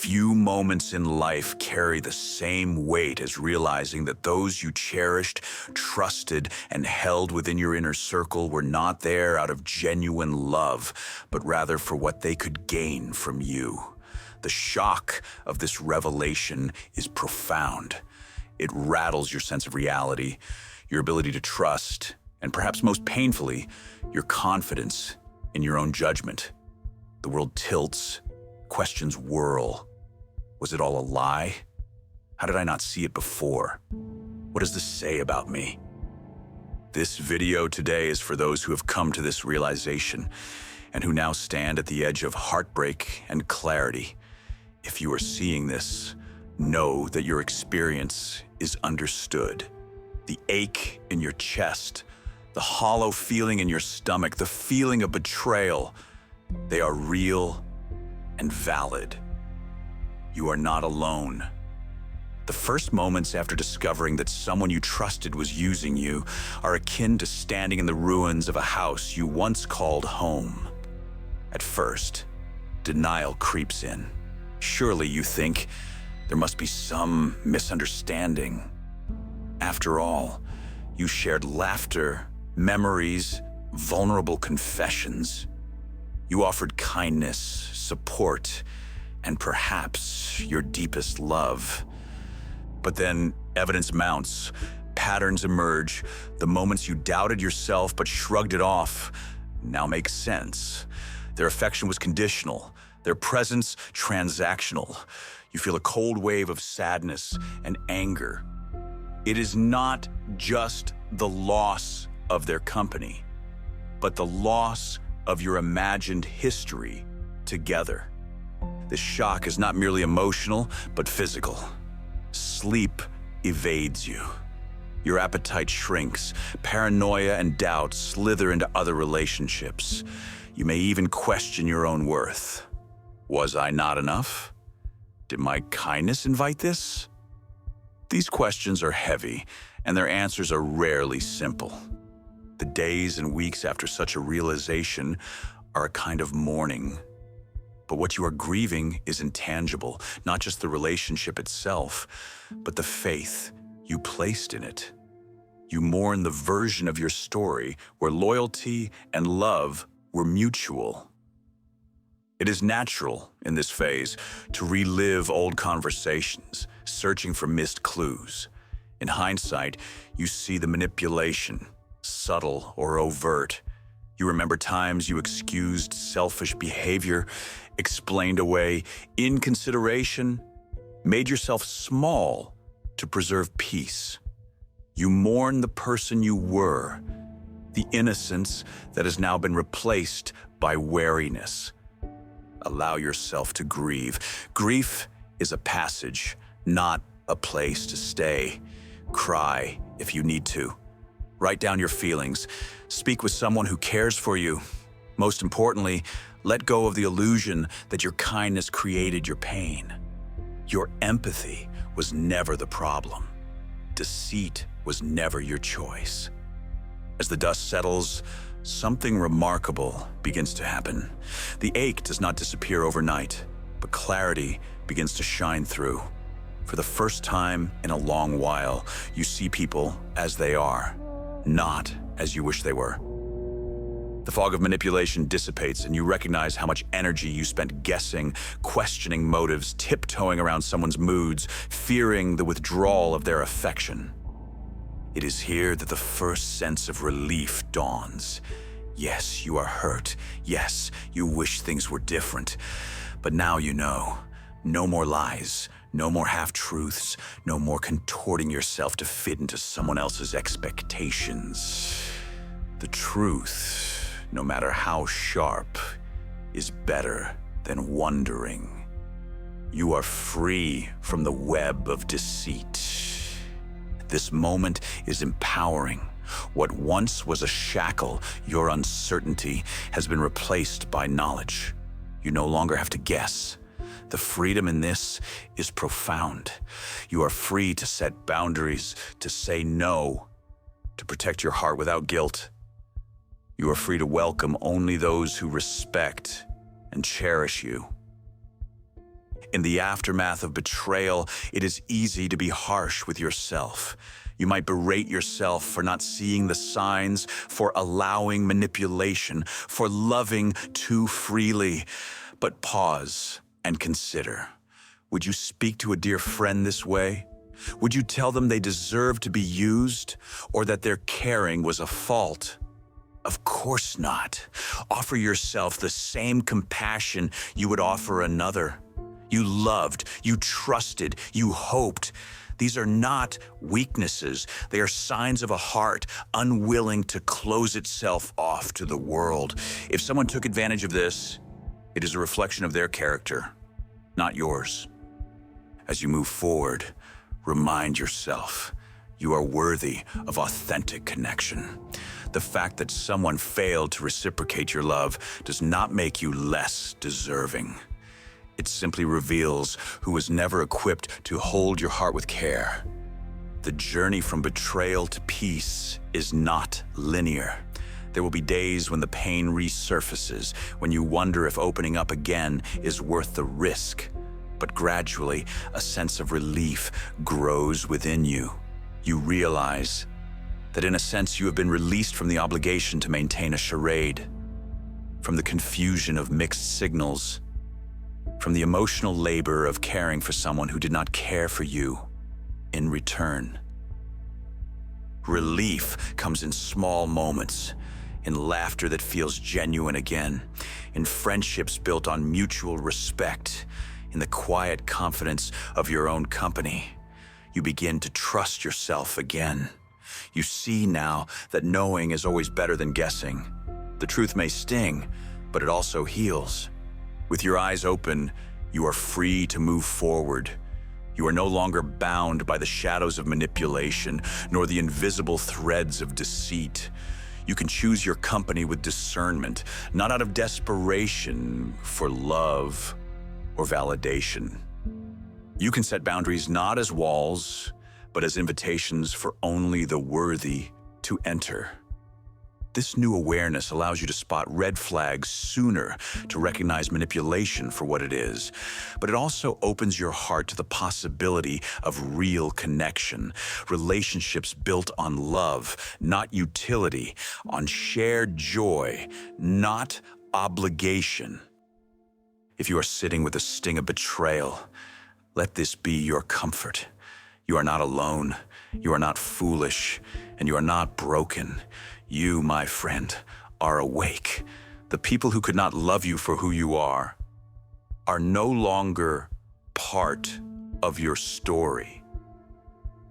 Few moments in life carry the same weight as realizing that those you cherished, trusted, and held within your inner circle were not there out of genuine love, but rather for what they could gain from you. The shock of this revelation is profound. It rattles your sense of reality, your ability to trust, and perhaps most painfully, your confidence in your own judgment. The world tilts. Questions whirl. Was it all a lie? How did I not see it before? What does this say about me? This video today is for those who have come to this realization and who now stand at the edge of heartbreak and clarity. If you are seeing this, know that your experience is understood. The ache in your chest, the hollow feeling in your stomach, the feeling of betrayal, they are real and valid. You are not alone. The first moments after discovering that someone you trusted was using you are akin to standing in the ruins of a house you once called home. At first, denial creeps in. Surely you think there must be some misunderstanding. After all, you shared laughter, memories, vulnerable confessions. You offered kindness, support, and perhaps your deepest love. But then evidence mounts, patterns emerge. The moments you doubted yourself but shrugged it off now make sense. Their affection was conditional, their presence transactional. You feel a cold wave of sadness and anger. It is not just the loss of their company, but the loss of your imagined history together. The shock is not merely emotional, but physical. Sleep evades you. Your appetite shrinks. Paranoia and doubt slither into other relationships. You may even question your own worth. Was I not enough? Did my kindness invite this? These questions are heavy, and their answers are rarely simple. The days and weeks after such a realization are a kind of mourning. But what you are grieving is intangible, not just the relationship itself, but the faith you placed in it. You mourn the version of your story where loyalty and love were mutual. It is natural in this phase to relive old conversations, searching for missed clues. In hindsight, you see the manipulation, subtle or overt. You remember times you excused selfish behavior, explained away inconsideration, made yourself small to preserve peace. You mourn the person you were, the innocence that has now been replaced by wariness. Allow yourself to grieve. Grief is a passage, not a place to stay. Cry if you need to. Write down your feelings. Speak with someone who cares for you. Most importantly, let go of the illusion that your kindness created your pain. Your empathy was never the problem. Deceit was never your choice. As the dust settles, something remarkable begins to happen. The ache does not disappear overnight, but clarity begins to shine through. For the first time in a long while, you see people as they are, not as you wish they were. The fog of manipulation dissipates and you recognize how much energy you spent guessing, questioning motives, tiptoeing around someone's moods, fearing the withdrawal of their affection. It is here that the first sense of relief dawns. Yes, you are hurt. Yes, you wish things were different. But now you know. No more lies. No more half-truths. No more contorting yourself to fit into someone else's expectations. The truth, no matter how sharp, is better than wondering. You are free from the web of deceit. This moment is empowering. What once was a shackle, your uncertainty, has been replaced by knowledge. You no longer have to guess. The freedom in this is profound. You are free to set boundaries, to say no, to protect your heart without guilt. You are free to welcome only those who respect and cherish you. In the aftermath of betrayal, it is easy to be harsh with yourself. You might berate yourself for not seeing the signs, for allowing manipulation, for loving too freely. But pause and consider. Would you speak to a dear friend this way? Would you tell them they deserve to be used, or that their caring was a fault? Of course not. Offer yourself the same compassion you would offer another. You loved, you trusted, you hoped. These are not weaknesses. They are signs of a heart unwilling to close itself off to the world. If someone took advantage of this, it is a reflection of their character, not yours. As you move forward, remind yourself you are worthy of authentic connection. The fact that someone failed to reciprocate your love does not make you less deserving. It simply reveals who was never equipped to hold your heart with care. The journey from betrayal to peace is not linear. There will be days when the pain resurfaces, when you wonder if opening up again is worth the risk. But gradually, a sense of relief grows within you. You realize that in a sense you have been released from the obligation to maintain a charade, from the confusion of mixed signals, from the emotional labor of caring for someone who did not care for you in return. Relief comes in small moments, in laughter that feels genuine again, in friendships built on mutual respect, in the quiet confidence of your own company. You begin to trust yourself again. You see now that knowing is always better than guessing. The truth may sting, but it also heals. With your eyes open, you are free to move forward. You are no longer bound by the shadows of manipulation, nor the invisible threads of deceit. You can choose your company with discernment, not out of desperation for love or validation. You can set boundaries not as walls, but as invitations for only the worthy to enter. This new awareness allows you to spot red flags sooner, to recognize manipulation for what it is. But it also opens your heart to the possibility of real connection, relationships built on love, not utility, on shared joy, not obligation. If you are sitting with the sting of betrayal, let this be your comfort. You are not alone, you are not foolish, and you are not broken. You, my friend, are awake. The people who could not love you for who you are no longer part of your story.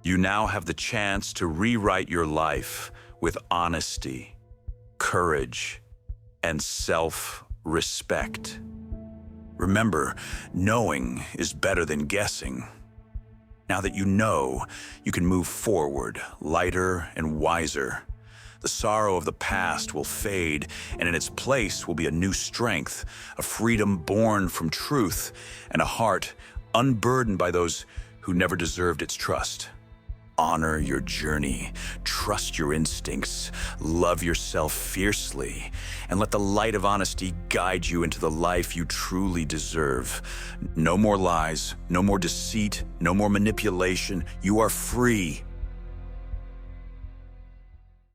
You now have the chance to rewrite your life with honesty, courage, and self-respect. Remember, knowing is better than guessing. Now that you know, you can move forward, lighter and wiser. The sorrow of the past will fade, and in its place will be a new strength, a freedom born from truth, and a heart unburdened by those who never deserved its trust. Honor your journey, trust your instincts, love yourself fiercely, and let the light of honesty guide you into the life you truly deserve. No more lies, no more deceit, no more manipulation. You are free.